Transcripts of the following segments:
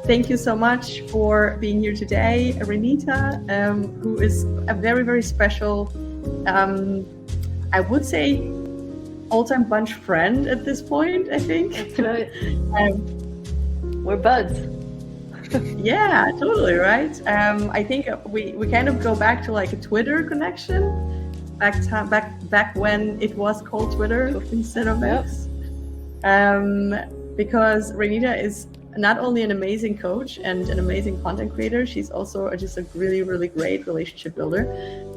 thank you so much for being here today, Renita, who is a very, very special, I would say, all-time Bunch friend at this point, I think. That's right. We're buds. Yeah, totally, right? I think we kind of go back to like a Twitter connection, back when it was called Twitter instead of X. Because Renita is not only an amazing coach and an amazing content creator, she's also just a really, really great relationship builder.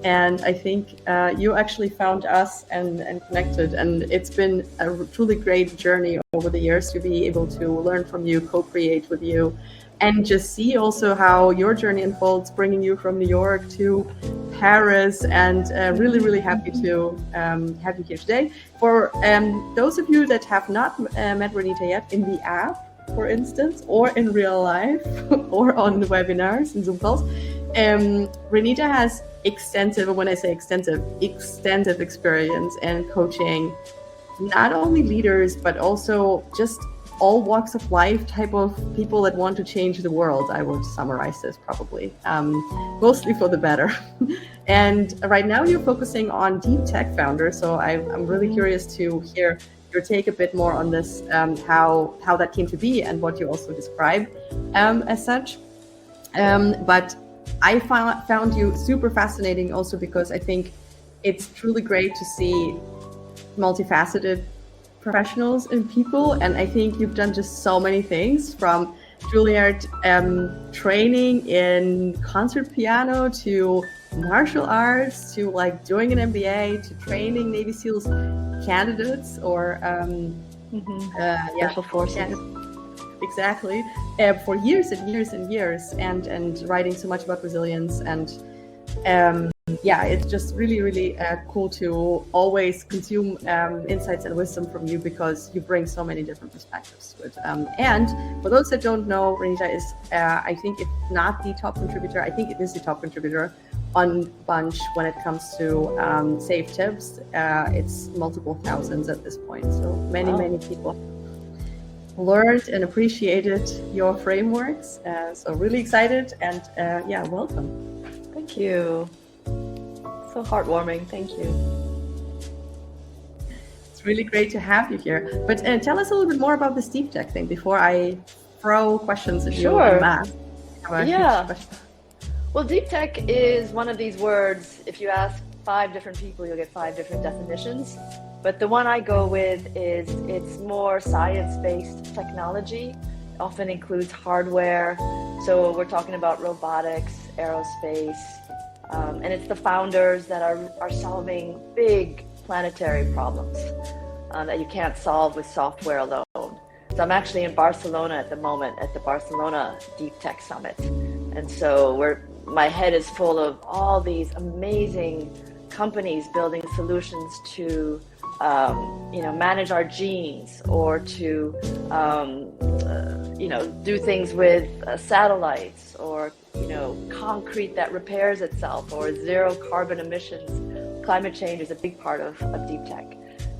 And I think you actually found us and connected, and it's been a truly great journey over the years to be able to learn from you, co-create with you, and just see also how your journey unfolds, bringing you from New York to Paris, and really, really happy to have you here today. For those of you that have not met Renita yet, in the app, for instance, or in real life, or on the webinars and Zoom calls, Renita has extensive, when I say extensive experience in coaching, not only leaders, but also just all walks of life type of people that want to change the world. I would summarize this probably, mostly for the better. And right now you're focusing on deep tech founders. So I'm really curious to hear your take a bit more on this, how that came to be and what you also describe as such. But I found you super fascinating also because I think it's truly great to see multifaceted professionals and people, and I think you've done just so many things, from Juilliard training in concert piano to martial arts to like doing an MBA to training Navy SEALs candidates or special forces. Exactly, for years and years and years, and writing so much about resilience, and it's just really, really cool to always consume insights and wisdom from you, because you bring so many different perspectives to it. And for those that don't know, Renita is, I think, if not the top contributor, I think it is the top contributor on Bunch when it comes to safe tips. It's multiple thousands at this point. So many people learned and appreciated your frameworks. So really excited, and welcome. Thank you. So heartwarming. Thank you. It's really great to have you here. But tell us a little bit more about this deep tech thing before I throw questions at you en masse. Yeah. Well, deep tech is one of these words. If you ask 5 different people, you'll get 5 different definitions. But the one I go with is it's more science-based technology. Often includes hardware. So we're talking about robotics, aerospace, and it's the founders that are solving big planetary problems that you can't solve with software alone. So I'm actually in Barcelona at the moment at the Barcelona Deep Tech Summit. And so my head is full of all these amazing companies building solutions to manage our genes, or to do things with satellites, or concrete that repairs itself, or zero carbon emissions. Climate change is a big part of deep tech.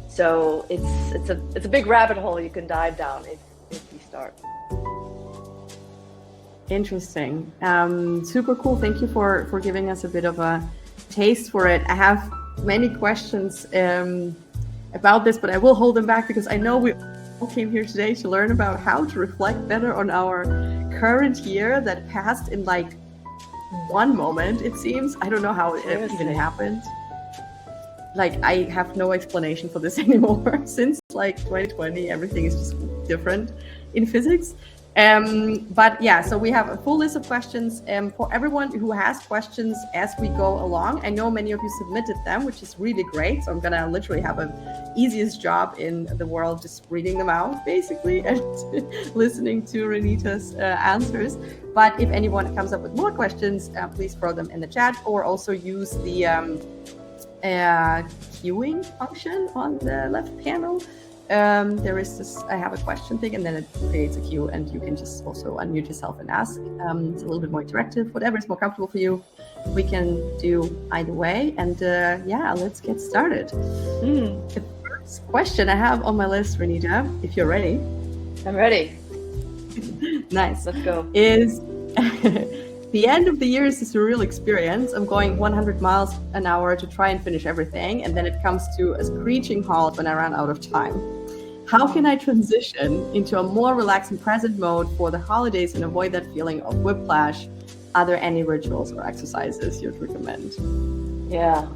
So it's a big rabbit hole you can dive down if you start. Interesting. Super cool. Thank you for giving us a bit of a taste for it. I have many questions about this, but I will hold them back because I know we all came here today to learn about how to reflect better on our current year that passed in like one moment, it seems. I don't know how it even happened. Like, I have no explanation for this anymore. Since like 2020, everything is just different in physics. So we have a full list of questions for everyone who has questions as we go along. I know many of you submitted them, which is really great. So I'm gonna literally have an easiest job in the world, just reading them out basically and listening to Renita's answers. But if anyone comes up with more questions, please throw them in the chat, or also use the queuing function on the left panel. There is this, I have a question thing, and then it creates a queue, and you can just also unmute yourself and ask. It's a little bit more interactive, whatever is more comfortable for you. We can do either way. And let's get started. The first question I have on my list, Renita, if you're ready. I'm ready. Nice. Let's go. Is the end of the year is a surreal experience. I'm going 100 miles an hour to try and finish everything, and then it comes to a screeching halt when I run out of time. How can I transition into a more relaxed and present mode for the holidays and avoid that feeling of whiplash? Are there any rituals or exercises you'd recommend? Yeah.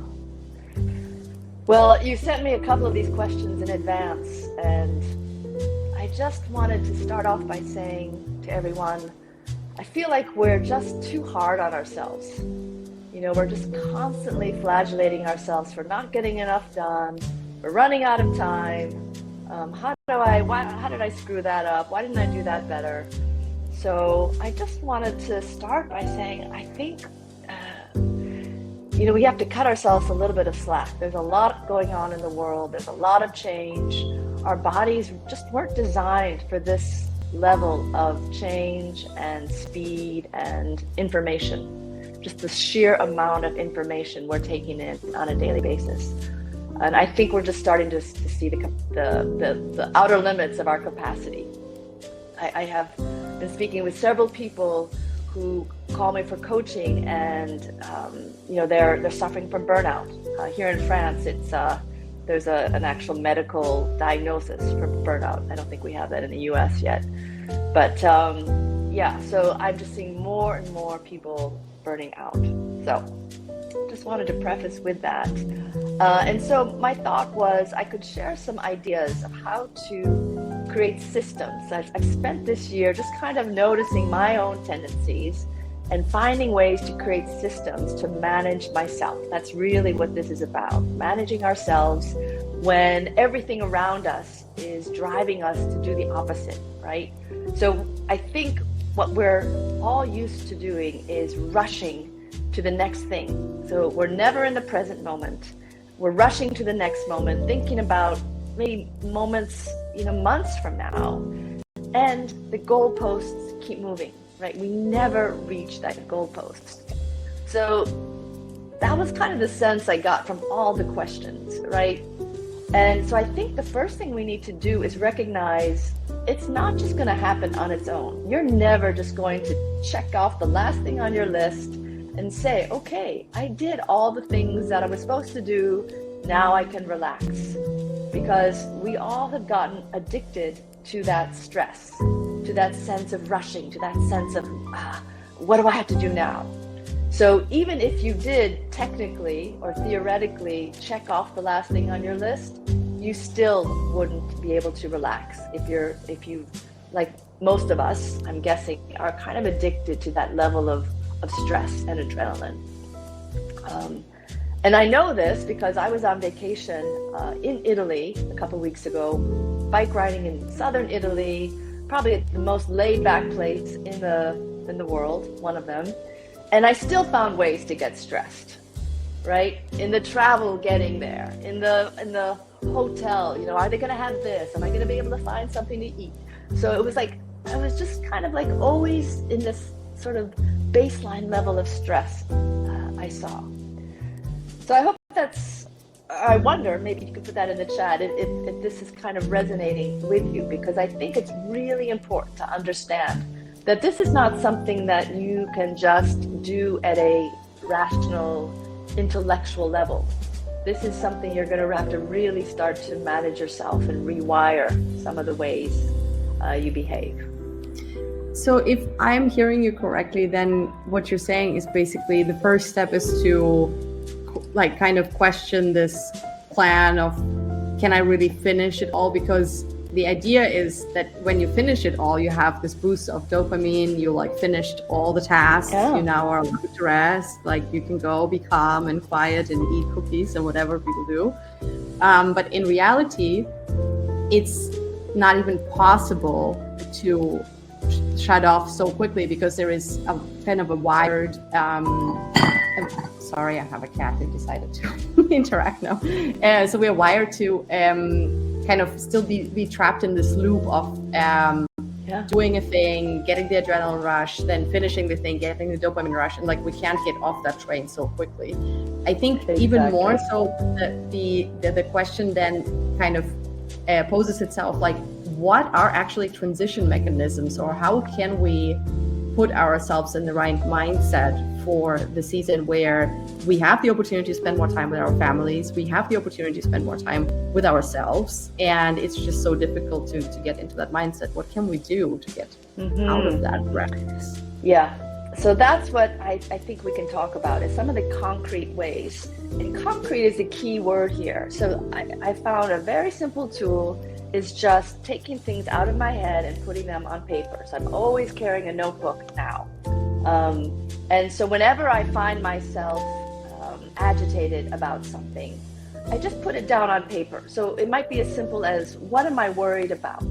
Well, you sent me a couple of these questions in advance, and I just wanted to start off by saying to everyone, I feel like we're just too hard on ourselves. You know, we're just constantly flagellating ourselves for not getting enough done. We're running out of time. How did I screw that up? Why didn't I do that better? So I just wanted to start by saying, I think, we have to cut ourselves a little bit of slack. There's a lot going on in the world. There's a lot of change. Our bodies just weren't designed for this level of change and speed and information. Just the sheer amount of information we're taking in on a daily basis. And I think we're just starting to see the outer limits of our capacity. I have been speaking with several people who call me for coaching, and they're suffering from burnout. Here in France, there's an actual medical diagnosis for burnout. I don't think we have that in the U.S. yet, but so I'm just seeing more and more people burning out. So just wanted to preface with that. And so my thought was I could share some ideas of how to create systems. I've spent this year just kind of noticing my own tendencies and finding ways to create systems to manage myself. That's really what this is about, managing ourselves when everything around us is driving us to do the opposite, right? So I think what we're all used to doing is rushing to the next thing. So we're never in the present moment. We're rushing to the next moment, thinking about maybe moments, months from now. And the goalposts keep moving, right? We never reach that goalpost. So that was kind of the sense I got from all the questions, right? And so I think the first thing we need to do is recognize it's not just going to happen on its own. You're never just going to check off the last thing on your list and say, okay, I did all the things that I was supposed to do. Now I can relax. Because we all have gotten addicted to that stress, to that sense of rushing, to that sense of, what do I have to do now? So even if you did technically or theoretically check off the last thing on your list, you still wouldn't be able to relax if you, like most of us, I'm guessing, are kind of addicted to that level of stress and adrenaline. And I know this because I was on vacation in Italy a couple weeks ago, bike riding in southern Italy, probably the most laid-back place in the world, one of them. And I still found ways to get stressed, right? In the travel getting there, in the hotel, are they going to have this? Am I going to be able to find something to eat? So it was like, I was just kind of like always in this sort of baseline level of stress I saw. So I hope I wonder, maybe you could put that in the chat if this is kind of resonating with you, because I think it's really important to understand that this is not something that you can just do at a rational, intellectual level. This is something you're going to have to really start to manage yourself and rewire some of the ways you behave. So if I'm hearing you correctly, then what you're saying is basically the first step is to kind of question this plan of, can I really finish it all? Because the idea is that when you finish it all, you have this boost of dopamine, you finished all the tasks, you now are allowed to rest, you can go be calm and quiet and eat cookies and whatever people do. But in reality, it's not even possible to shut off so quickly, because there is a kind of a wired, sorry, I have a cat who decided to interact now. So we're wired to kind of still be trapped in this loop of doing a thing, getting the adrenaline rush, then finishing the thing, getting the dopamine rush, and we can't get off that train so quickly. I think even more so the question then kind of poses itself, what are actually transition mechanisms, or how can we put ourselves in the right mindset for the season where we have the opportunity to spend more time with our families, we have the opportunity to spend more time with ourselves, and it's just so difficult to get into that mindset. What can we do to get out of that practice? Yeah, so that's what I think we can talk about, is some of the concrete ways. And concrete is the key word here. So I found a very simple tool is just taking things out of my head and putting them on paper. So I'm always carrying a notebook now. And so whenever I find myself agitated about something, I just put it down on paper. So it might be as simple as, what am I worried about?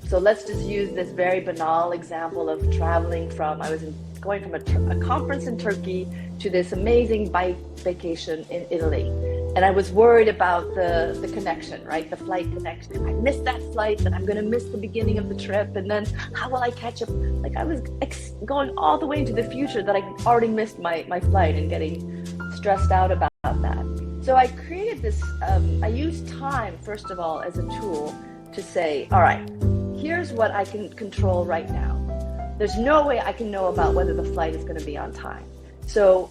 So let's just use this very banal example of traveling from, going from a conference in Turkey to this amazing bike vacation in Italy. And I was worried about the connection, right? The flight connection. If I miss that flight, then I'm going to miss the beginning of the trip. And then how will I catch up? Like, I was going all the way into the future that I already missed my flight and getting stressed out about that. So I created this, I used time, first of all, as a tool to say, all right, here's what I can control right now. There's no way I can know about whether the flight is going to be on time. So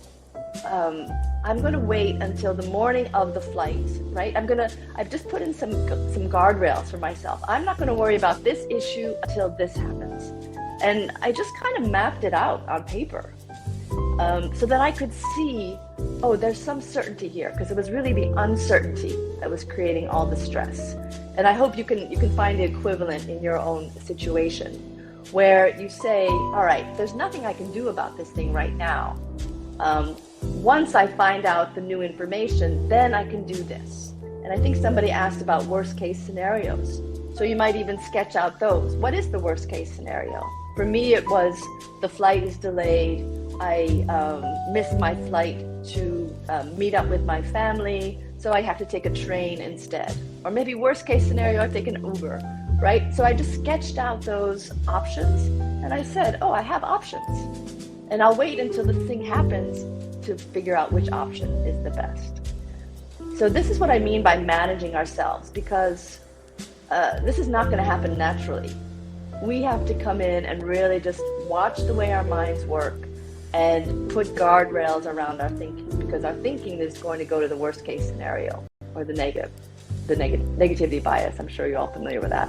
I'm going to wait until the morning of the flight, right? I've just put in some guardrails for myself. I'm not going to worry about this issue until this happens. And I just kind of mapped it out on paper so that I could see, oh, there's some certainty here, because it was really the uncertainty that was creating all the stress. And I hope you can find the equivalent in your own situation, where you say, all right, there's nothing I can do about this thing right now. Once I find out the new information, then I can do this. And I think somebody asked about worst case scenarios. So you might even sketch out those. What is the worst case scenario? For me, it was the flight is delayed. I missed my flight to meet up with my family, so I have to take a train instead. Or maybe worst case scenario, I take an Uber, right? So I just sketched out those options, and I said, oh, I have options. And I'll wait until the thing happens to figure out which option is the best. So this is what I mean by managing ourselves, because this is not going to happen naturally. We have to come in and really just watch the way our minds work and put guardrails around our thinking, because our thinking is going to go to the worst case scenario, or the negativity bias. I'm sure you're all familiar with that.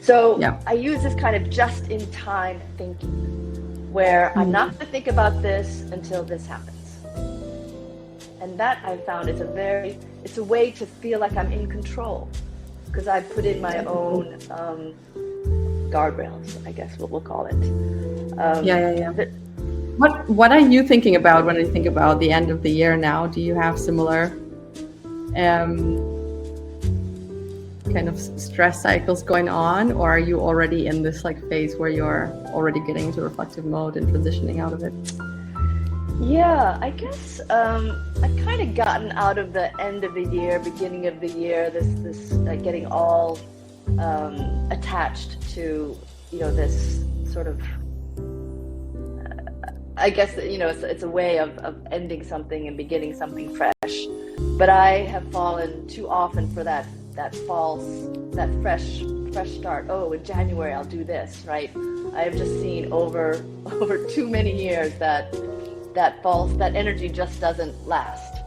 So yeah. I use this kind of just in time thinking, where I'm not going to think about this until this happens. And that I found is it's a way to feel like I'm in control, because I put in my own guardrails, I guess what we'll call it. What are you thinking about when you think about the end of the year now? Do you have similar kind of stress cycles going on, or are you already in this phase where you're already getting into reflective mode and transitioning out of it? Yeah, I guess I've kind of gotten out of the end of the year, beginning of the year, this getting all attached to this sort of I guess it's a way of ending something and beginning something fresh. But I have fallen too often for that fresh start. Oh, in January I'll do this, right? I have just seen over too many years that energy just doesn't last,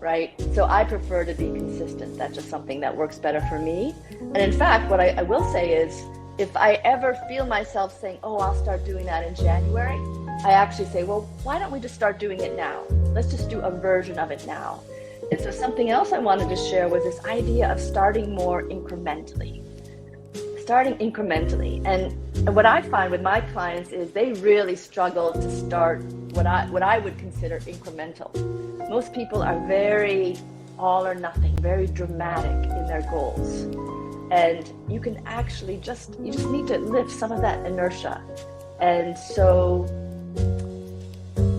right? So I prefer to be consistent. That's just something that works better for me. And in fact, what I will say is, if I ever feel myself saying, oh, I'll start doing that in January, I actually say, well, why don't we just start doing it now? Let's just do a version of it now. And so something else I wanted to share was this idea of starting more incrementally. And what I find with my clients is they really struggle to start what I would consider incremental. Most people are very all or nothing, very dramatic in their goals. And you can actually you just need to lift some of that inertia. And so,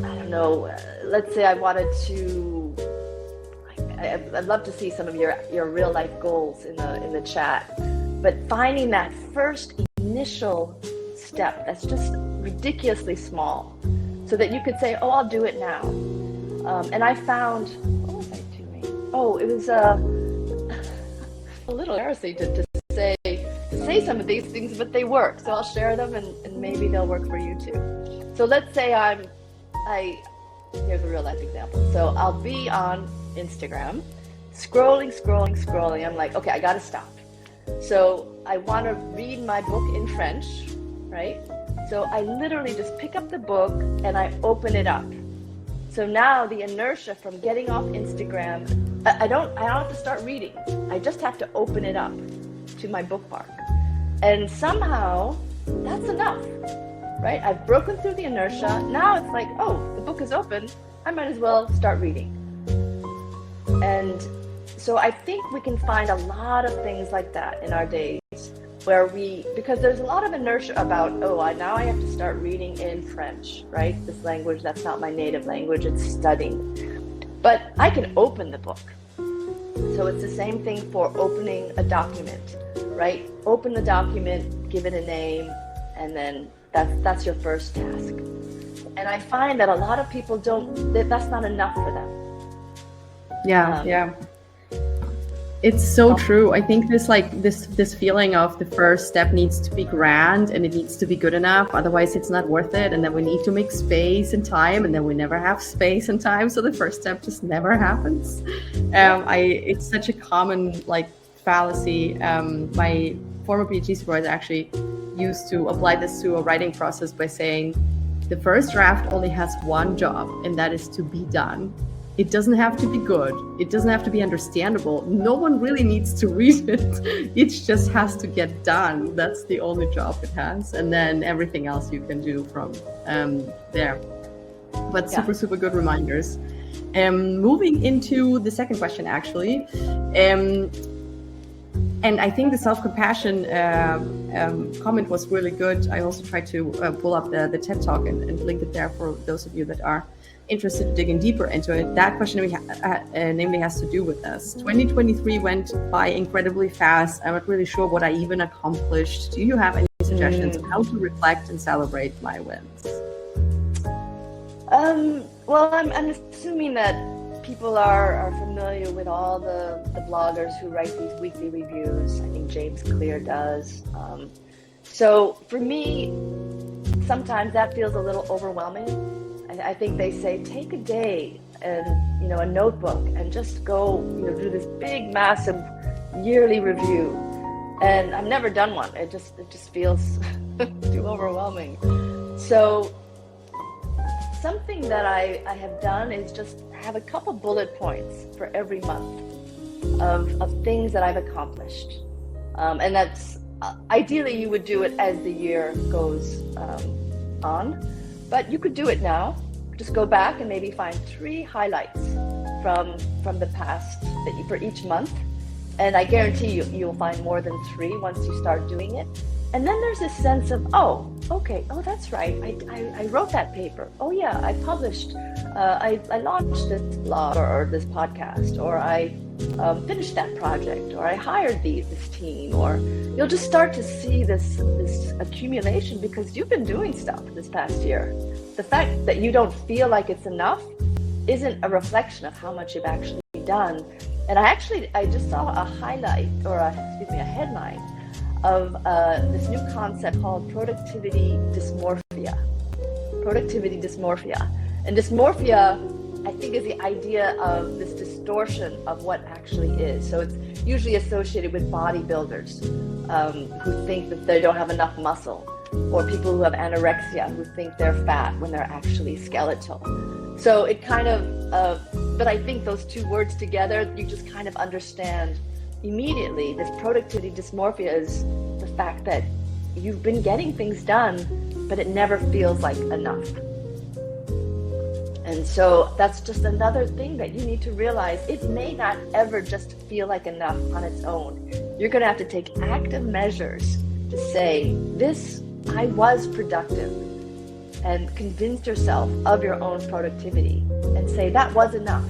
I don't know, let's say I wanted to, I'd love to see some of your real life goals in the chat, but finding that first initial step that's just ridiculously small, so that you could say, oh, I'll do it now. And I found, what was I doing? Oh, it was a little embarrassing to say, say some of these things, but they work. So I'll share them and maybe they'll work for you too. So let's say here's a real life example. So I'll be on Instagram, scrolling. I'm like, okay, I gotta stop. So I want to read my book in French, right? So I literally just pick up the book and I open it up. So now the inertia from getting off Instagram, I don't have to start reading. I just have to open it up to my bookmark. And somehow that's enough, right? I've broken through the inertia. Now it's like, oh, the book is open. I might as well start reading. And so I think we can find a lot of things like that in our days where because there's a lot of inertia about, now I have to start reading in French, right? This language, that's not my native language, it's studying. But I can open the book. So it's the same thing for opening a document, right? Open the document, give it a name, and then that's your first task. And I find that a lot of people that's not enough for them. Yeah. It's so true. I think this feeling of the first step needs to be grand and it needs to be good enough. Otherwise, it's not worth it. And then we need to make space and time, and then we never have space and time. So the first step just never happens. It's such a common fallacy. My former PhD supervisor actually used to apply this to a writing process by saying the first draft only has one job, and that is to be done. It doesn't have to be good. It doesn't have to be understandable. No one really needs to read it. It just has to get done. That's the only job it has. And then everything else you can do from there. But super good reminders. Moving into the second question, actually. And I think the self-compassion comment was really good. I also tried to pull up the TED Talk and link it there for those of you that are interested in digging deeper into it. That question namely has to do with this. 2023 went by incredibly fast. I'm not really sure what I even accomplished. Do you have any suggestions on how to reflect and celebrate my wins? Well, I'm assuming that people are familiar with all the bloggers who write these weekly reviews. I think James Clear does. So for me, sometimes that feels a little overwhelming. I think they say take a day and a notebook and just go do this big massive yearly review. And I've never done one. It just feels too overwhelming. So something that I have done is just have a couple bullet points for every month of things that I've accomplished. And that's ideally you would do it as the year goes on, but you could do it now. Just go back and maybe find 3 highlights from the past for each month. And I guarantee you'll find more than 3 once you start doing it. And then there's this sense of, that's right. I wrote that paper. Oh yeah, I published, I launched this blog or this podcast, or I finished that project, or I hired this team, or you'll just start to see this accumulation because you've been doing stuff this past year. The fact that you don't feel like it's enough isn't a reflection of how much you've actually done. And I just saw a highlight, or a headline of this new concept called productivity dysmorphia. Productivity dysmorphia. And dysmorphia, I think, is the idea of this distortion of what actually is. So it's usually associated with bodybuilders who think that they don't have enough muscle, or people who have anorexia who think they're fat when they're actually skeletal. So it kind of, but I think those 2 words together, you just kind of understand immediately. This productivity dysmorphia is the fact that you've been getting things done, but it never feels like enough. And so that's just another thing that you need to realize. It may not ever just feel like enough on its own. You're going to have to take active measures to say, I was productive, and convince yourself of your own productivity and say that was enough.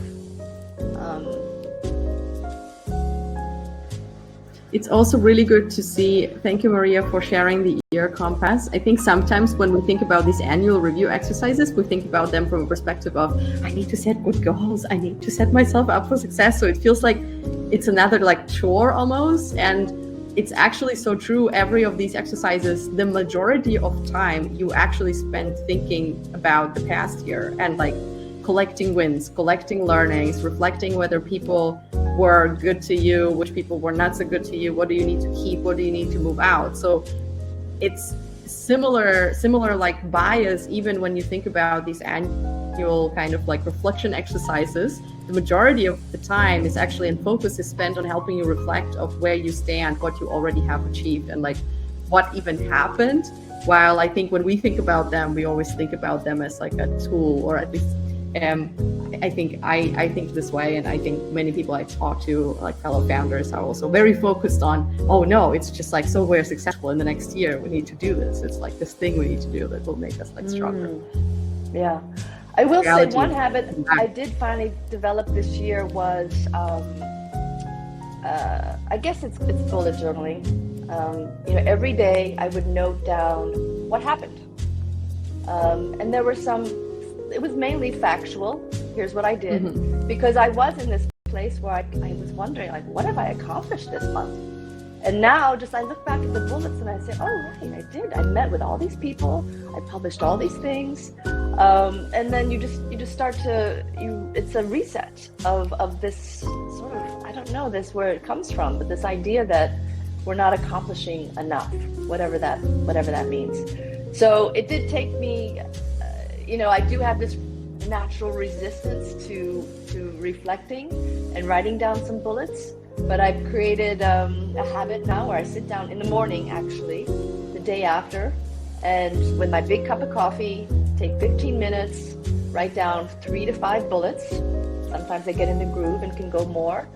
It's also really good to see. Thank you, Maria, for sharing the year compass. I think sometimes when we think about these annual review exercises, we think about them from a perspective of, I need to set good goals. I need to set myself up for success. So it feels like it's another chore almost. And it's actually so true. Every of these exercises, the majority of time you actually spend thinking about the past year and like collecting wins, collecting learnings, reflecting whether people were good to you, which people were not so good to you, what do you need to keep, what do you need to move out. So it's similar like bias, even when you think about these annual kind of like reflection exercises. The majority of the time is actually, and focus is spent on helping you reflect of where you stand, what you already have achieved, and like what even happened. While I think when we think about them, we always think about them as like a tool, or at least I think this way, and I think many people I talk to, like fellow founders, are also very focused on, oh no, it's just like, so we're successful in the next year, we need to do this. It's like this thing we need to do that will make us like stronger. Yeah. I will say one habit I did finally develop this year was, I guess it's bullet journaling. Every day I would note down what happened. And there were it was mainly factual. Here's what I did, because I was in this place where I was wondering, like, what have I accomplished this month? And now just I look back at the bullets and I say, oh, right, I did. I met with all these people. I published all these things. And then you just start to, it's a reset of this sort of, I don't know this where it comes from, but this idea that we're not accomplishing enough, whatever that means. So it did take me, I do have this natural resistance to reflecting and writing down some bullets, but I've created a habit now where I sit down in the morning, actually, the day after, and with my big cup of coffee, take 15 minutes, write down 3 to 5 bullets. Sometimes I get in the groove and can go more.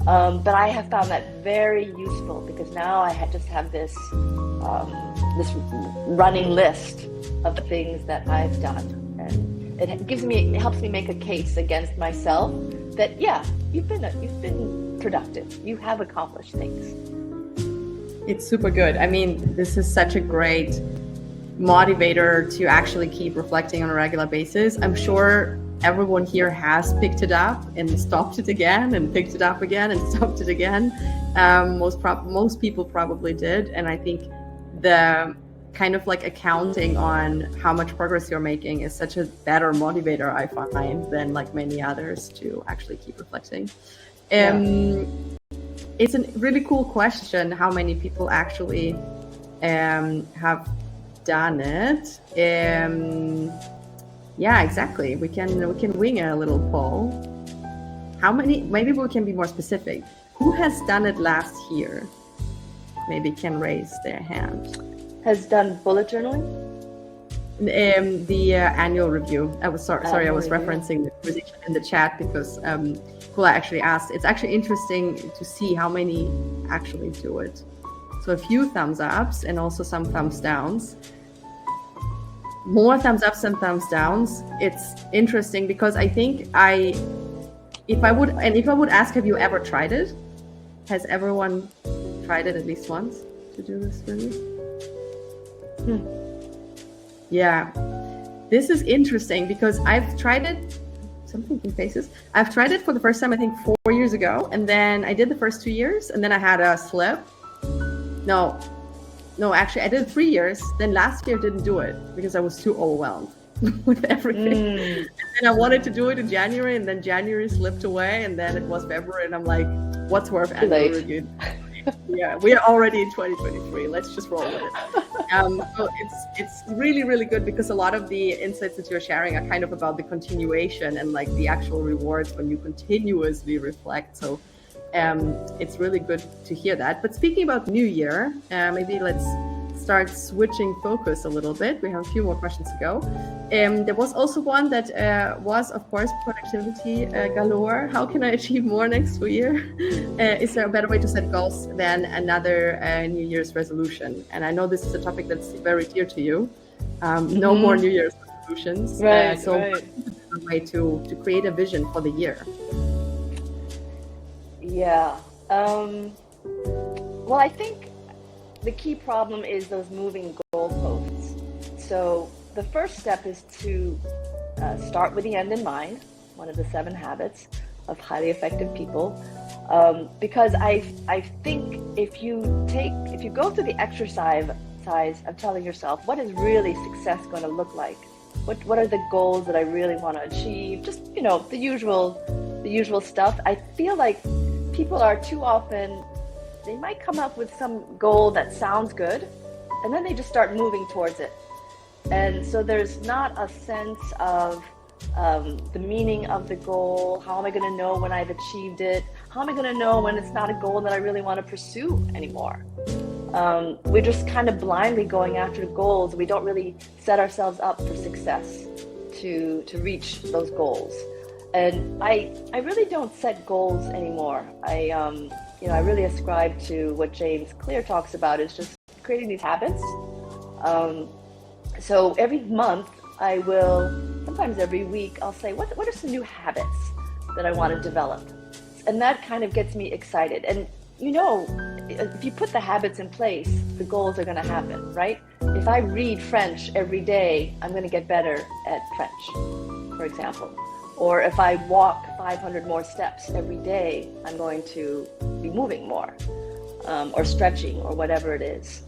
But I have found that very useful, because now I just have this running list of the things that I've done, and it helps me make a case against myself that you've been productive, you have accomplished things. It's super good. I mean, this is such a great motivator to actually keep reflecting on a regular basis. I'm sure everyone here has picked it up and stopped it again, and picked it up again and stopped it again. Most people probably did. And I think the kind of like accounting on how much progress you're making is such a better motivator, I find, than like many others to actually keep reflecting. It's a really cool question, how many people actually have done it. Yeah, exactly. We can wing a little poll. How many? Maybe we can be more specific. Who has done it last year? Maybe can raise their hand. Has done bullet journaling? The annual review. I was sorry. I was referencing the conversation in the chat because Kula actually asked. It's actually interesting to see how many actually do it. So a few thumbs ups and also some thumbs downs. More thumbs ups than thumbs downs. It's interesting because I think if I would ask, have you ever tried it? Has everyone tried it at least once to do this really? Yeah, this is interesting because I've tried it. Some thinking faces. I've tried it for the first time, I think 4 years ago, and then I did the first 2 years, and then I had a slip. No, actually, I did 3 years. Then last year, didn't do it because I was too overwhelmed with everything. And I wanted to do it in January, and then January slipped away, and then it was February, and I'm like, what's worth annual review? Yeah, we are already in 2023. Let's just roll with it. So it's really, really good because a lot of the insights that you're sharing are kind of about the continuation and like the actual rewards when you continuously reflect. So it's really good to hear that. But speaking about New Year, maybe let's start switching focus a little bit. We have a few more questions to go. There was also one that was, of course, productivity galore. How can I achieve more next year? Is there a better way to set goals than another New Year's resolution? And I know this is a topic that's very dear to you. No more New Year's resolutions. Right. What is the better way to create a vision for the year? Yeah. Well, I think the key problem is those moving goalposts. So the first step is to start with the end in mind, one of the 7 habits of highly effective people. Because I think if you go through the exercise of telling yourself, what is really success going to look like? What are the goals that I really want to achieve? Just, the usual stuff. I feel like people are too often, they might come up with some goal that sounds good, and then they just start moving towards it. And so there's not a sense of the meaning of the goal. How am I going to know when I've achieved it? How am I going to know when it's not a goal that I really want to pursue anymore? We're just kind of blindly going after goals. We don't really set ourselves up for success to reach those goals. And I really don't set goals anymore. I really ascribe to what James Clear talks about, is just creating these habits. So every month I will, sometimes every week, I'll say, what are some new habits that I want to develop? And that kind of gets me excited. And if you put the habits in place, the goals are going to happen, right? If I read French every day, I'm going to get better at French, for example. Or if I walk 500 more steps every day, I'm going to be moving more, or stretching, or whatever it is.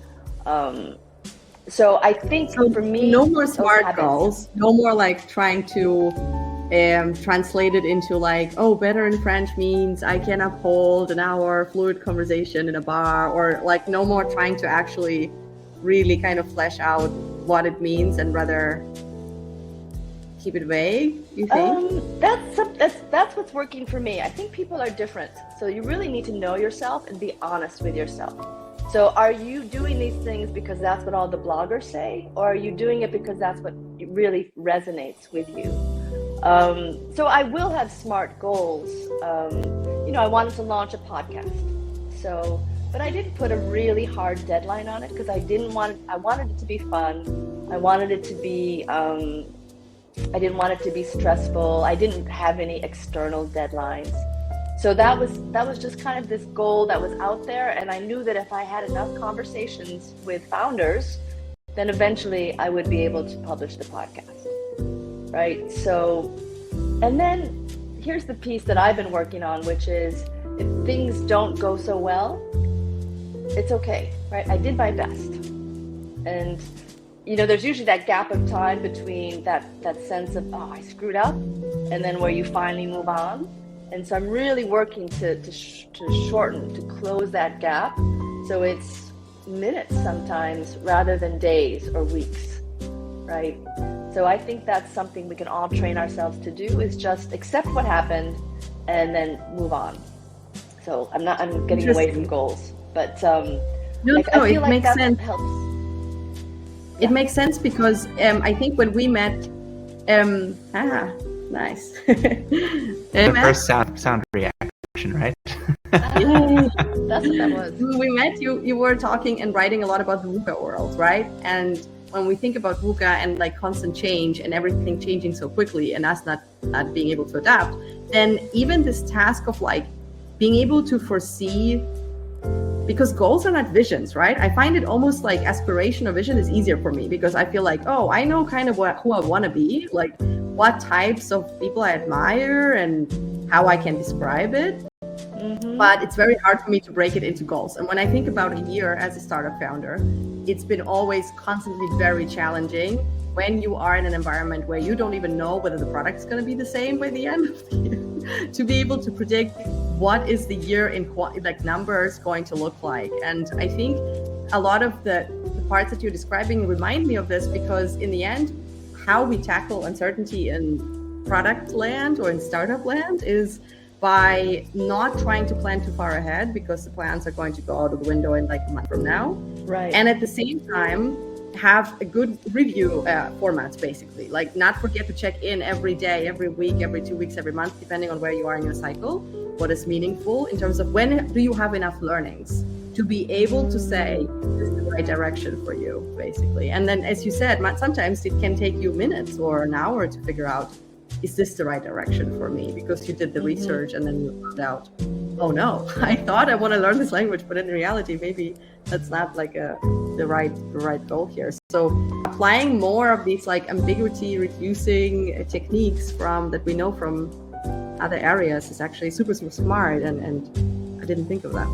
So I think for me, no more SMART goals, no more like trying to translate it into like, better in French means I can uphold an hour fluid conversation in a bar, or like no more trying to actually really kind of flesh out what it means and rather keep it vague, you think? That's what's working for me. I think people are different. So you really need to know yourself and be honest with yourself. So are you doing these things because that's what all the bloggers say? Or are you doing it because that's what really resonates with you? So I will have SMART goals. I wanted to launch a podcast. But I didn't put a really hard deadline on it because I wanted it to be fun. I wanted it to be, I didn't want it to be stressful. I didn't have any external deadlines. So that was just kind of this goal that was out there, and I knew that if I had enough conversations with founders, then eventually I would be able to publish the podcast, right? So, and then here's the piece that I've been working on, which is if things don't go so well, it's okay, right? I did my best. And there's usually that gap of time between that sense of, I screwed up, and then where you finally move on. And so I'm really working to shorten, to close that gap. So it's minutes sometimes rather than days or weeks, right? So I think that's something we can all train ourselves to do, is just accept what happened and then move on. So I'm getting away from goals, but I feel it like makes that sense. helps. It makes sense because I think when we met, nice. The first sound reaction, right? Yay. That's what that was. When we met, you were talking and writing a lot about the VUCA world, right? And when we think about VUCA and like constant change and everything changing so quickly and us not being able to adapt, then even this task of like being able to foresee, because goals are not visions, right? I find it almost like aspiration or vision is easier for me because I feel like, I know kind of who I want to be, like what types of people I admire and how I can describe it. Mm-hmm. But it's very hard for me to break it into goals. And when I think about a year as a startup founder, it's been always constantly very challenging when you are in an environment where you don't even know whether the product is going to be the same by the end of the year, to be able to predict what is the year in numbers going to look like. And I think a lot of the parts that you're describing remind me of this, because in the end, how we tackle uncertainty in product land or in startup land is by not trying to plan too far ahead, because the plans are going to go out of the window in like a month from now. Right. And at the same time, have a good review formats, basically. Like not forget to check in every day, every week, every 2 weeks, every month, depending on where you are in your cycle, what is meaningful in terms of when do you have enough learnings to be able to say this is the right direction for you, basically. And then, as you said, sometimes it can take you minutes or an hour to figure out, is this the right direction for me? Because you did the research and then you found out, oh no, I thought I want to learn this language, but in reality, maybe that's not like the right goal here. So applying more of these like ambiguity reducing techniques that we know from other areas is actually super, super smart, and I didn't think of that.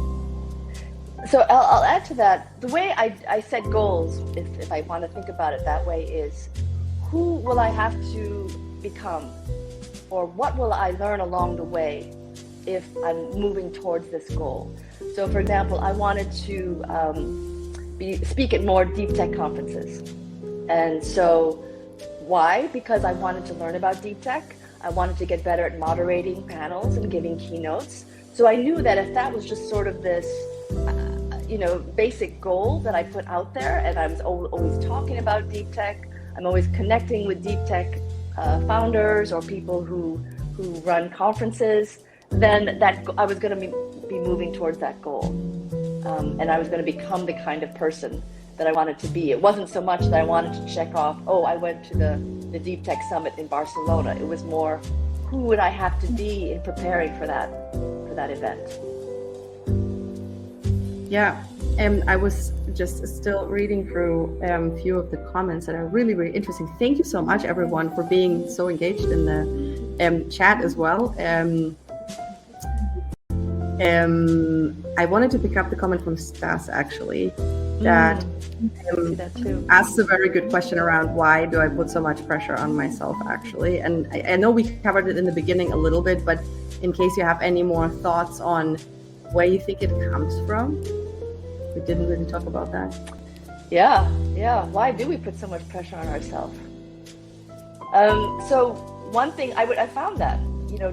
So I'll add to that. The way I set goals, if I want to think about it that way, is who will I have to become, or what will I learn along the way if I'm moving towards this goal. So for example, I wanted to speak at more deep tech conferences. And so why? Because I wanted to learn about deep tech. I wanted to get better at moderating panels and giving keynotes. So I knew that if that was just sort of this basic goal that I put out there, and I was always talking about deep tech, I'm always connecting with deep tech founders or people who run conferences, then that I was going to be moving towards that goal. And I was going to become the kind of person that I wanted to be. It wasn't so much that I wanted to check off, I went to the Deep Tech Summit in Barcelona. It was more, who would I have to be in preparing for that event? Yeah, and I was just still reading through a few of the comments that are really, really interesting. Thank you so much, everyone, for being so engaged in the chat as well. I wanted to pick up the comment from Stas, actually, that asked a very good question around why do I put so much pressure on myself, actually. And I know we covered it in the beginning a little bit, but in case you have any more thoughts on where you think it comes from, we didn't really talk about that. Yeah. Why do we put so much pressure on ourselves? So one thing I found that,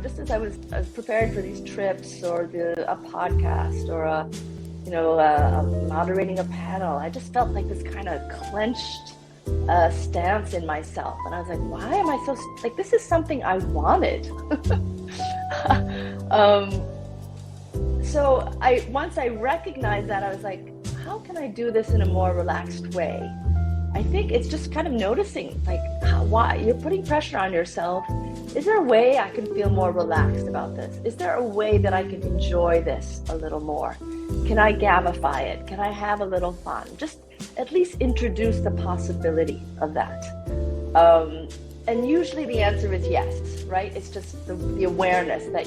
just as I was preparing for these trips or a podcast or moderating a panel, I just felt like this kind of clenched stance in myself. And I was like, why am I so, this is something I wanted. So once I recognized that, I was like, how can I do this in a more relaxed way? I think it's just kind of noticing, why you're putting pressure on yourself. Is there a way I can feel more relaxed about this? Is there a way that I can enjoy this a little more? Can I gamify it? Can I have a little fun? Just at least introduce the possibility of that. And usually the answer is yes, right? It's just the awareness that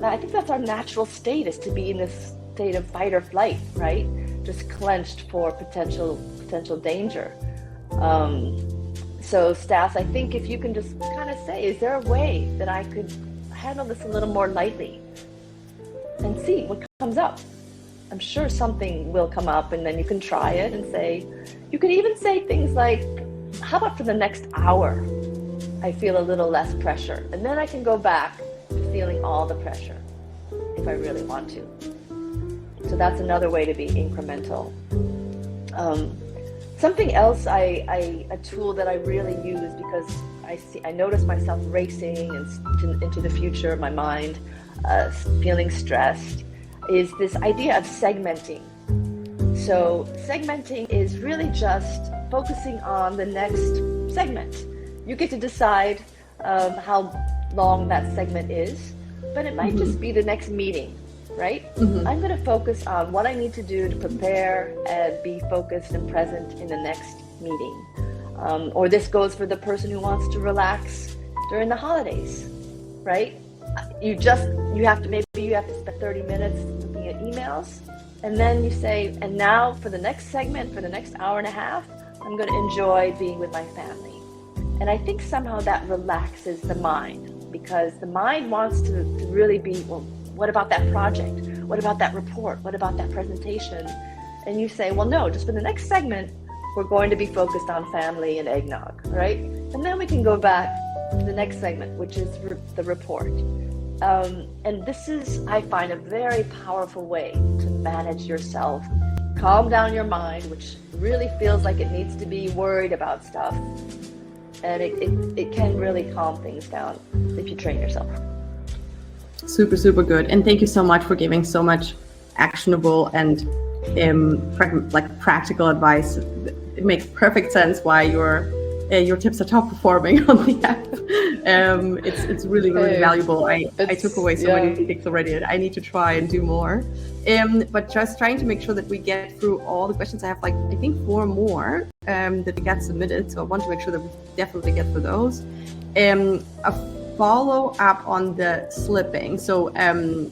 I think that's our natural state, is to be in this state of fight or flight, right? Just clenched for potential danger. So Stas, I think if you can just kind of say, is there a way that I could handle this a little more lightly and see what comes up? I'm sure something will come up, and then you can try it and say, you could even say things like, how about for the next hour, I feel a little less pressure, and then I can go back to feeling all the pressure if I really want to. So that's another way to be incremental. Something else, a tool that I really use, because I notice myself racing into the future, my mind feeling stressed, is this idea of segmenting. So segmenting is really just focusing on the next segment. You get to decide how long that segment is, but it might just be the next meeting. Right? I'm going to focus on what I need to do to prepare and be focused and present in the next meeting. Or this goes for the person who wants to relax during the holidays, right? You have to spend 30 minutes looking at emails, and then you say, and now for the next segment, for the next hour and a half, I'm going to enjoy being with my family. And I think somehow that relaxes the mind, because the mind wants to really be, what about that project? What about that report? What about that presentation? And you say, well, no, just for the next segment, we're going to be focused on family and eggnog, right? And then we can go back to the next segment, which is the report. And this is, I find, a very powerful way to manage yourself, calm down your mind, which really feels like it needs to be worried about stuff. And it can really calm things down if you train yourself. Super, super good. And thank you so much for giving so much actionable and practical advice. It makes perfect sense why your tips are top performing on the app. It's really, really valuable. I took away so many things already, and I need to try and do more. But just trying to make sure that we get through all the questions. I have I think 4 more that we got submitted. So I want to make sure that we definitely get through those. follow up on the slipping. So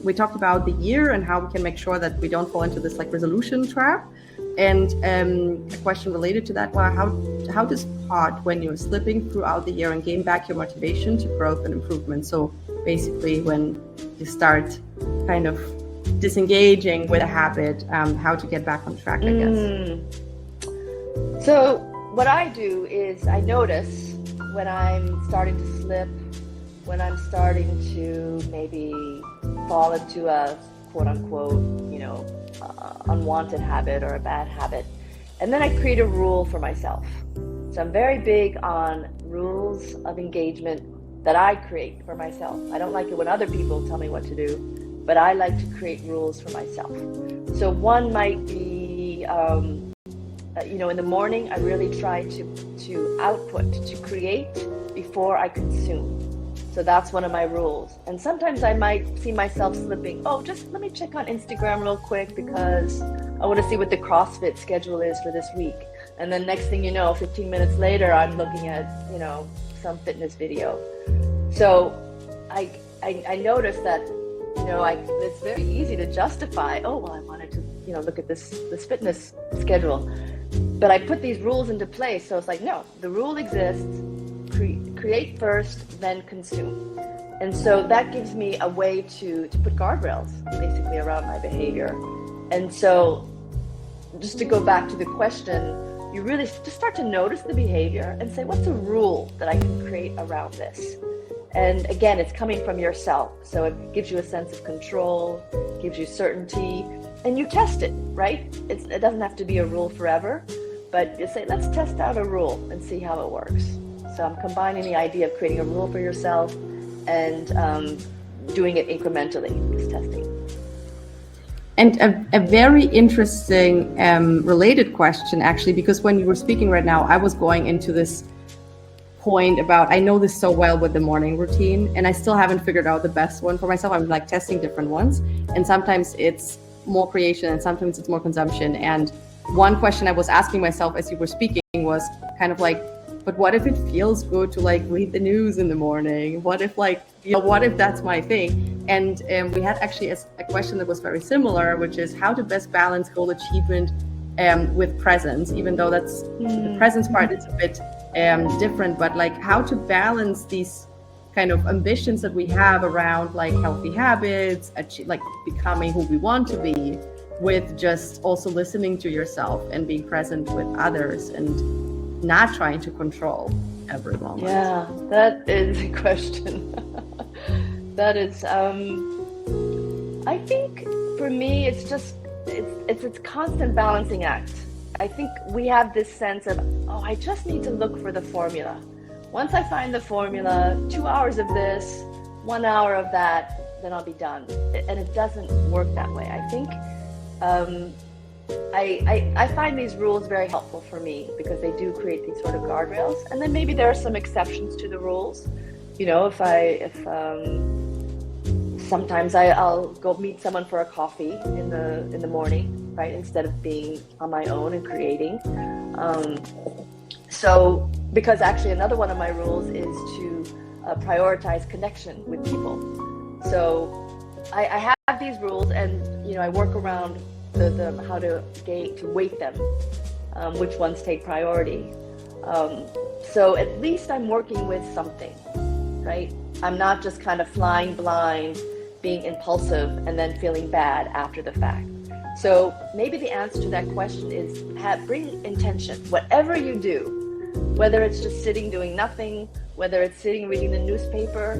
we talked about the year and how we can make sure that we don't fall into this like resolution trap. And a question related to that, well, how does pod when you're slipping throughout the year and gain back your motivation to growth and improvement? So basically when you start kind of disengaging with a habit, how to get back on track, I guess. So what I do is I notice when I'm starting to slip, when I'm starting to maybe fall into a quote unquote, unwanted habit or a bad habit. And then I create a rule for myself. So I'm very big on rules of engagement that I create for myself. I don't like it when other people tell me what to do, but I like to create rules for myself. So one might be, in the morning, I really try to output, to create before I consume. So that's one of my rules. And sometimes I might see myself slipping, just let me check on Instagram real quick because I want to see what the CrossFit schedule is for this week. And then next thing you know, 15 minutes later, I'm looking at, some fitness video. So I noticed that, it's very easy to justify, I wanted to, look at this fitness schedule. But I put these rules into place. So it's like, no, the rule exists. Create first, then consume. And so that gives me a way to put guardrails basically around my behavior. And so just to go back to the question, you really just start to notice the behavior and say, what's a rule that I can create around this? And again, it's coming from yourself. So it gives you a sense of control, gives you certainty, and you test it, right? It doesn't have to be a rule forever, but you say, let's test out a rule and see how it works. So I'm combining the idea of creating a rule for yourself and doing it incrementally, just testing. And a very interesting related question, actually, because when you were speaking right now, I was going into this point about, I know this so well with the morning routine, and I still haven't figured out the best one for myself. I'm like testing different ones. And sometimes it's more creation and sometimes it's more consumption. And one question I was asking myself as you were speaking was kind of like, but what if it feels good to like read the news in the morning? What if what if that's my thing? And we had actually a question that was very similar, which is how to best balance goal achievement with presence, even though that's the presence part is a bit different, but like how to balance these kind of ambitions that we have around like healthy habits, like becoming who we want to be, with just also listening to yourself and being present with others and not trying to control every moment. Yeah, that is a question. That is, I think for me, it's a constant balancing act. I think we have this sense of, I just need to look for the formula. Once I find the formula, 2 hours of this, 1 hour of that, then I'll be done. And it doesn't work that way. I think I find these rules very helpful for me because they do create these sort of guardrails. And then maybe there are some exceptions to the rules. Sometimes I'll go meet someone for a coffee in the morning, right? Instead of being on my own and creating. So because actually another one of my rules is to prioritize connection with people. So I have these rules, and I work around the how to weight them, which ones take priority. So at least I'm working with something, right? I'm not just kind of flying blind, being impulsive, and then feeling bad after the fact. So maybe the answer to that question is bring intention. Whatever you do, whether it's just sitting doing nothing, whether it's sitting reading the newspaper,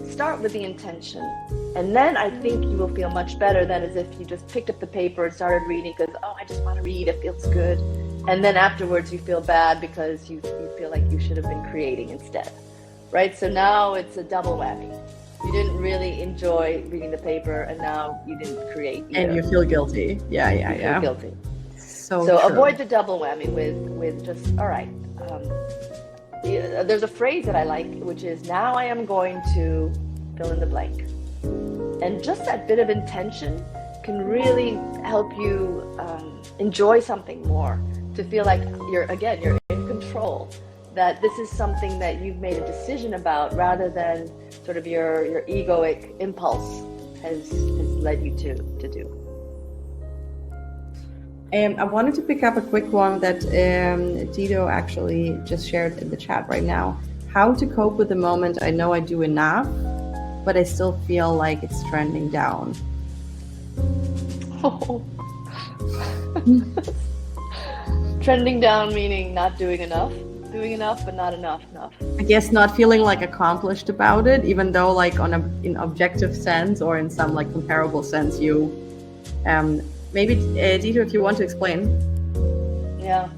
start with the intention. And then I think you will feel much better than as if you just picked up the paper and started reading because, I just want to read, it feels good. And then afterwards you feel bad because you feel like you should have been creating instead, right? So now it's a double whammy. You didn't really enjoy reading the paper, and now you didn't create either. And you feel guilty. Yeah. You feel guilty. So true. avoid the double whammy with just, all right. There's a phrase that I like, which is, now I am going to fill in the blank. And just that bit of intention can really help you enjoy something more, to feel like you're in control, that this is something that you've made a decision about rather than sort of your egoic impulse has led you to do. I wanted to pick up a quick one that Tito actually just shared in the chat right now. How to cope with the moment I know I do enough, but I still feel like it's trending down. Oh. Trending down meaning not doing enough but not enough. I guess not feeling like accomplished about it, even though like in objective sense or in some like comparable sense you maybe Dieter, if you want to explain. Yeah.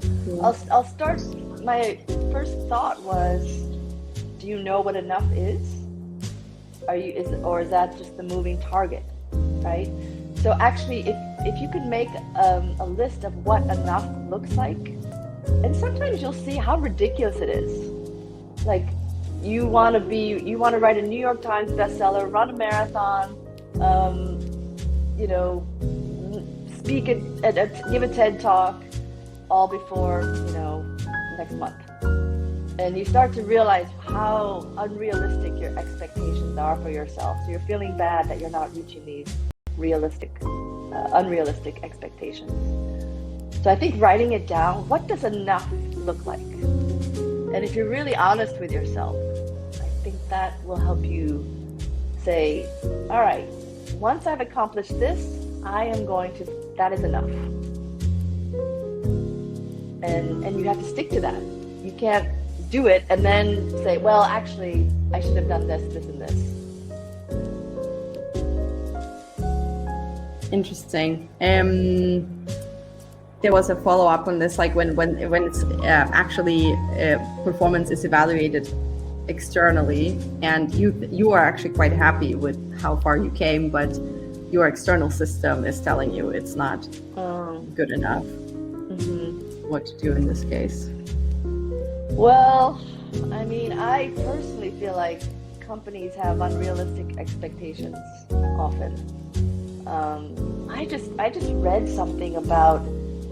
I'll start. My first thought was, do you know what enough is? Or is that just the moving target, right? So actually, if you could make a list of what enough looks like, and sometimes you'll see how ridiculous it is. Like you want to write a New York Times bestseller, run a marathon, speak give a TED talk, all before next month. And you start to realize how unrealistic your expectations are for yourself. So you're feeling bad that you're not reaching these unrealistic expectations. So I think writing it down, what does enough look like? And if you're really honest with yourself, I think that will help you say, all right, once I've accomplished this, that is enough. And you have to stick to that. You can't do it and then say, well, actually, I should have done this, and this. Interesting. There was a follow-up on this, like when it's actually performance is evaluated externally, and you are actually quite happy with how far you came, but your external system is telling you it's not good enough. Mm-hmm. What to do in this case? Well, I mean, I personally feel like companies have unrealistic expectations often. I just read something about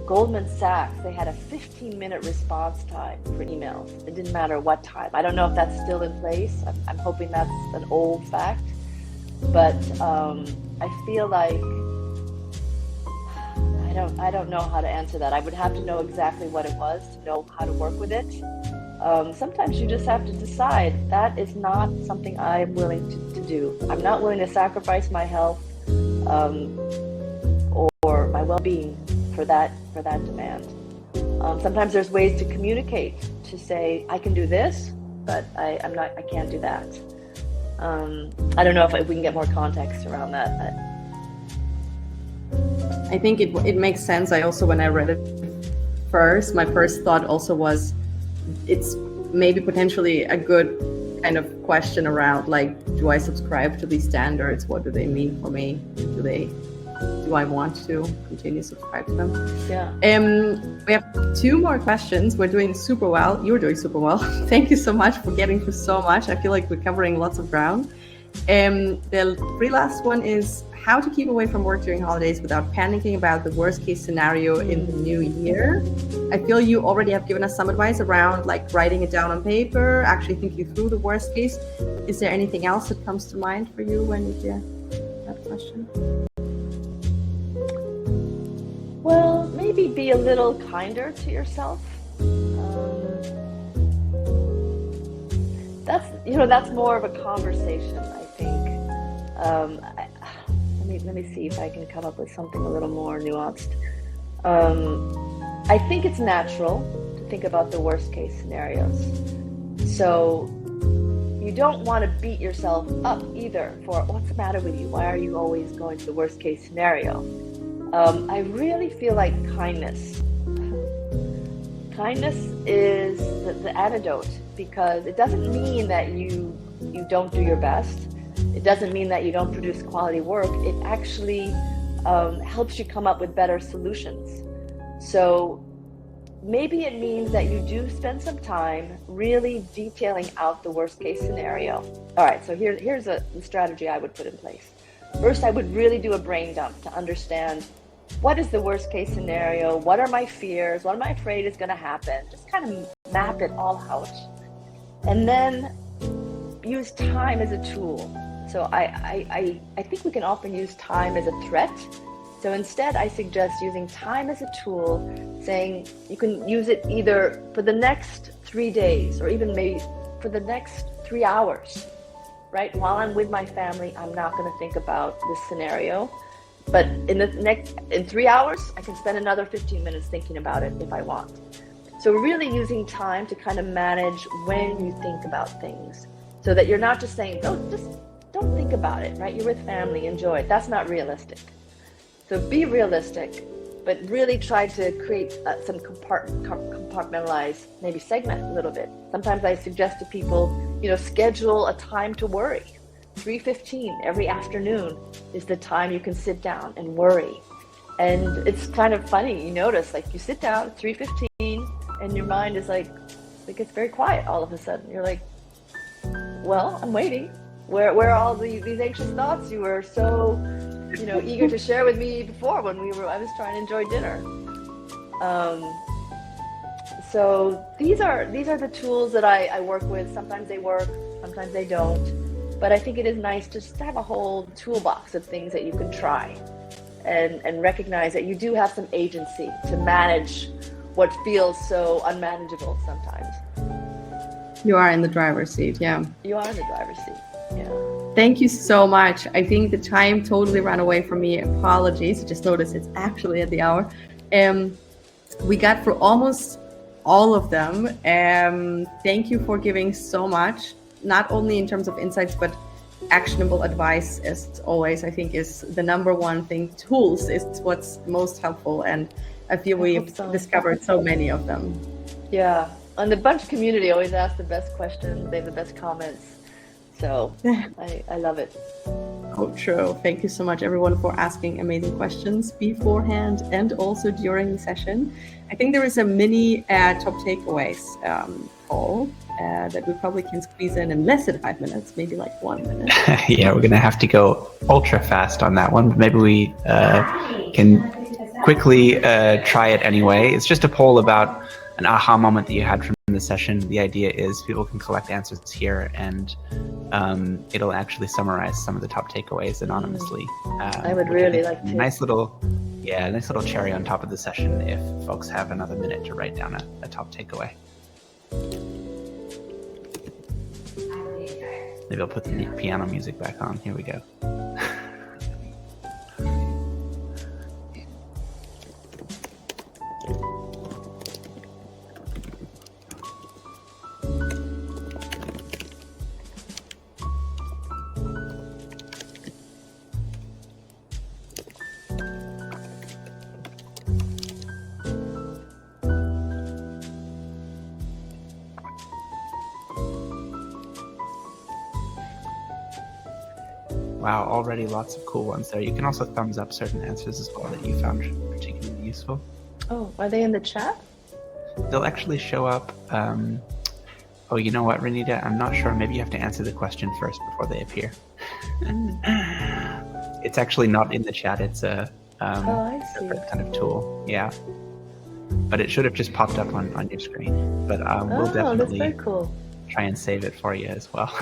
Goldman Sachs. They had a 15-minute response time for emails. It didn't matter what time. I don't know if that's still in place. I'm hoping that's an old fact. But I feel like I don't know how to answer that. I would have to know exactly what it was to know how to work with it. Sometimes you just have to decide that is not something I'm willing to do. I'm not willing to sacrifice my health or my well-being for that demand. Sometimes there's ways to communicate, to say I can do this, but I can't do that. I don't know if we can get more context around that. I think it makes sense. I also, when I read it first, my first thought also was, it's maybe potentially a good kind of question around, like, do I subscribe to these standards? What do they mean for me? Do I want to continue to subscribe to them? Yeah. We have 2 more questions. We're doing super well. You're doing super well. Thank you so much for getting through so much. I feel like we're covering lots of ground. The 3 last one is how to keep away from work during holidays without panicking about the worst case scenario in the new year. I feel you already have given us some advice around like writing it down on paper, actually thinking through the worst case. Is there anything else that comes to mind for you when you hear that question? Well, maybe be a little kinder to yourself. That's more of a conversation, I think. Let me see if I can come up with something a little more nuanced. I think it's natural to think about the worst case scenarios. So you don't want to beat yourself up either for what's the matter with you? Why are you always going to the worst case scenario? I really feel like kindness. Kindness is the antidote, because it doesn't mean that you don't do your best. It doesn't mean that you don't produce quality work. It actually helps you come up with better solutions. So maybe it means that you do spend some time really detailing out the worst case scenario. All right, so here's a strategy I would put in place. First, I would really do a brain dump to understand what is the worst case scenario, what are my fears, what am I afraid is going to happen, just kind of map it all out. And then use time as a tool. So I think we can often use time as a threat. So instead, I suggest using time as a tool, saying you can use it either for the next 3 days or even maybe for the next 3 hours, right? While I'm with my family, I'm not going to think about this scenario. But in 3 hours, I can spend another 15 minutes thinking about it if I want. So really using time to kind of manage when you think about things, so that you're not just saying, don't think about it, right? You're with family, enjoy it. That's not realistic. So be realistic, but really try to create some compartmentalize, maybe segment a little bit. Sometimes I suggest to people, schedule a time to worry. 3:15 every afternoon is the time you can sit down and worry. And it's kind of funny, you notice, like you sit down at 3:15 and your mind is like, it gets very quiet all of a sudden. You're like, well, I'm waiting. Where are all these anxious thoughts you were so, eager to share with me before when I was trying to enjoy dinner. So these are the tools that I work with. Sometimes they work, sometimes they don't. But I think it is nice just to have a whole toolbox of things that you can try and recognize that you do have some agency to manage what feels so unmanageable sometimes. You are in the driver's seat, yeah. You are in the driver's seat, yeah. Thank you so much. I think the time totally ran away from me. Apologies. I just noticed it's actually at the hour. We got through almost all of them. Thank you for giving so much, not only in terms of insights, but actionable advice, as always, I think is the number one thing. Tools is what's most helpful. And I feel we've discovered so many of them. Yeah. And the Bunch community always asks the best questions. They have the best comments. So I love it. Oh, true. Thank you so much, everyone, for asking amazing questions beforehand and also during the session. I think there is a mini top takeaways poll that we probably can squeeze in less than 5 minutes, maybe like 1 minute. Yeah, we're going to have to go ultra fast on that one. But maybe we can quickly try it anyway. It's just a poll about an aha moment that you had from the session. The idea is people can collect answers here, and it'll actually summarize some of the top takeaways anonymously. I would really like to. Nice little cherry on top of the session if folks have another minute to write down a top takeaway. Maybe I'll put the piano music back on. Here we go. Wow, already lots of cool ones there. You can also thumbs up certain answers as well that you found particularly useful. Oh, are they in the chat? They'll actually show up. Oh, you know what, Renita? I'm not sure. Maybe you have to answer the question first before they appear. It's actually not in the chat. It's a separate kind of tool. Yeah. But it should have just popped up on your screen. But we'll definitely that's very cool. Try and save it for you as well.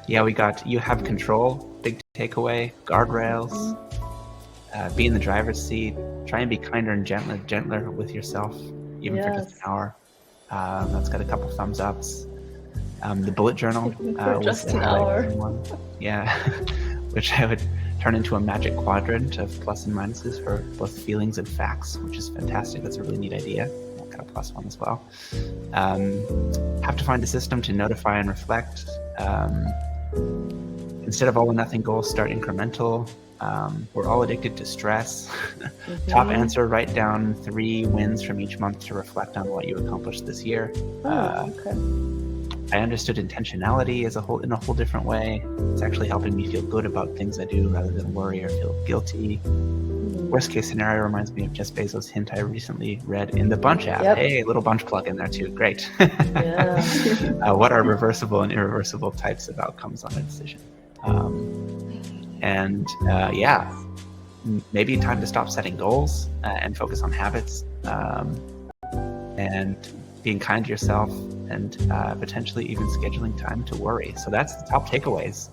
Yeah, we got you have control, big takeaway, guardrails, be in the driver's seat, try and be kinder and gentler with yourself, even for just an hour. That's got a couple thumbs ups. The bullet journal for just an hour. Yeah, which I would turn into a magic quadrant of plus and minuses for both feelings and facts, which is fantastic. That's a really neat idea. I've got a +1 as well. Have to find a system to notify and reflect. Instead of all or nothing goals, start incremental. We're all addicted to stress. Top answer, write down 3 wins from each month to reflect on what you accomplished this year. Okay. I understood intentionality in a whole different way. It's actually helping me feel good about things I do rather than worry or feel guilty. Worst case scenario reminds me of Jeff Bezos' hint I recently read in the Bunch app. Yep. Hey, little Bunch plug in there too. Great. Yeah. What are reversible and irreversible types of outcomes on a decision? Maybe time to stop setting goals and focus on habits and being kind to yourself. and potentially even scheduling time to worry. So that's the top takeaways.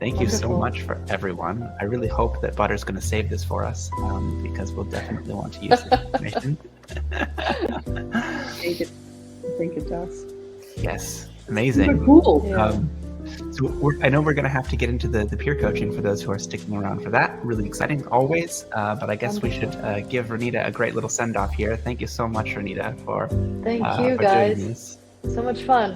Thank you so much for everyone. I really hope that Butter's going to save this for us because we'll definitely want to use this information. I think it does. Yes, amazing. Super cool. Yeah. So I know we're going to have to get into the peer coaching for those who are sticking around for that. Really exciting always. But I guess we should give Renita a great little send off here. Thank you so much, Renita, for Thank you, for guys. doing this. So much fun.